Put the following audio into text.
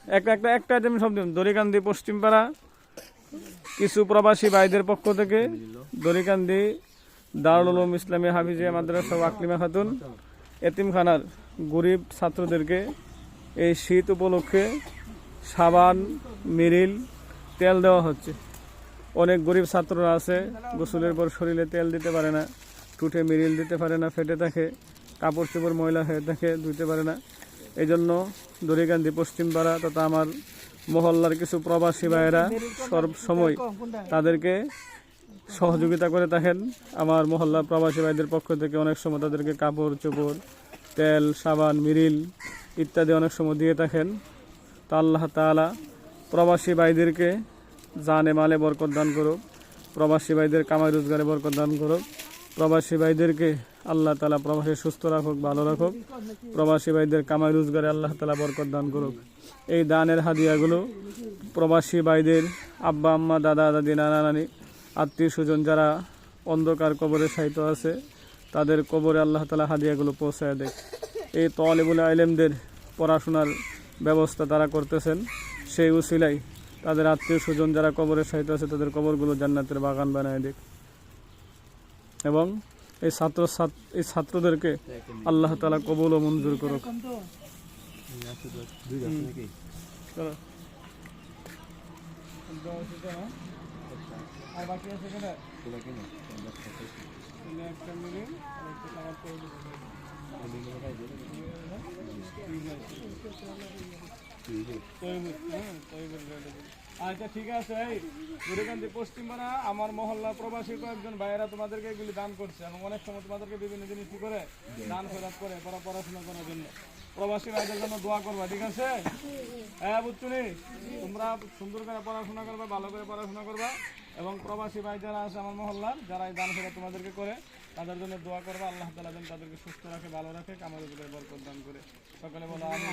একটা আইটেম সব দিন। দড়িকান্দি পশ্চিমপাড়া কিছু প্রবাসী ভাইদের পক্ষ থেকে দড়িকান্দি দারুল উলুম ইসলামী হাফিজিয়া মাদ্রাসা আকলিমা খাতুন এতিমখানার গরিব ছাত্রদেরকে এই শীত উপলক্ষে সাবান, মিরিল, তেল দেওয়া হচ্ছে। অনেক গরিব ছাত্ররা আছে গোসলের পর শরীরে তেল দিতে পারে না, টুটে মিরিল দিতে পারে না, ফেটে থাকে, কাপড় চোপড় ময়লা হয়ে থাকে, ধুইতে পারে না। এই জন্য দড়িকান্দি পশ্চিমপাড়া তথা আমার মহল্লার কিছু প্রবাসী ভাইয়েরা সব সময় তাদেরকে সহযোগিতা করে থাকেন। আমার মহল্লার প্রবাসী ভাইদের পক্ষ থেকে অনেক সময় তাদেরকে কাপড় চোপড়, তেল, সাবান, মিরিল ইত্যাদি অনেক সময় দিয়ে থাকেন। তা আল্লাহ তাআলা প্রবাসী ভাইদেরকে জানে মালে বরকত দান করুক, প্রবাসী ভাইদের কামাই রোজগারে বরকত দান করুক, প্রবাসী ভাইদেরকে আল্লাহ তাআলা প্রবাসে সুস্থ রাখুক, ভালো রাখুক, প্রবাসী ভাইদের কামাই রোজগারে আল্লাহ তাআলা বরকত দান করুক। এই দানের হাদিয়াগুলো প্রবাসী ভাইদের আব্বা আম্মা, দাদা দাদি, নানা নানি, আত্মীয় স্বজন যারা অন্ধকার কবরে শায়িত আছে তাদের কবরে আল্লাহ তাআলা হাদিয়াগুলো পৌঁছায় দেয়। এই তালিবুল ইলমদের পড়াশোনার ব্যবস্থা তারা করতেছেন, সেই উসিলাই তাদের আত্মীয় স্বজন যারা কবরে শায়িত আছে তাদের কবরগুলো জান্নাতের বাগান বানায় দেয়। এবং এই ছাত্রদেরকে আল্লাহ তাআলা কবুল ও মঞ্জুর করুক। আর বাকি আছে কেন? আচ্ছা ঠিক আছে। এই দড়িকান্দি পশ্চিমপাড়া আমার মহল্লা প্রবাসী কয়েকজন ভাইয়েরা তোমাদেরকে এগুলি দান করছে এবং অনেক সময় তোমাদেরকে বিভিন্ন জিনিস কি করে দান ফেরত করে পড়াশোনা করার জন্য। প্রবাসী ভাইদের জন্য দোয়া করবা, ঠিক আছে? হ্যাঁ বুঝছুনি, তোমরা সুন্দর করে পড়াশোনা করবা, ভালো করে পড়াশোনা করবা এবং প্রবাসী ভাই যারা আছে আমার মহল্লার যারা এই দান ফেরত তোমাদেরকে করে তাদের জন্য দোয়া করবা। আল্লাহ তাআলা যেন তাদেরকে সুস্থ রাখে, ভালো রাখে, কামাই রোজগারে বরকত দান করে। সকলে বলো আমিন।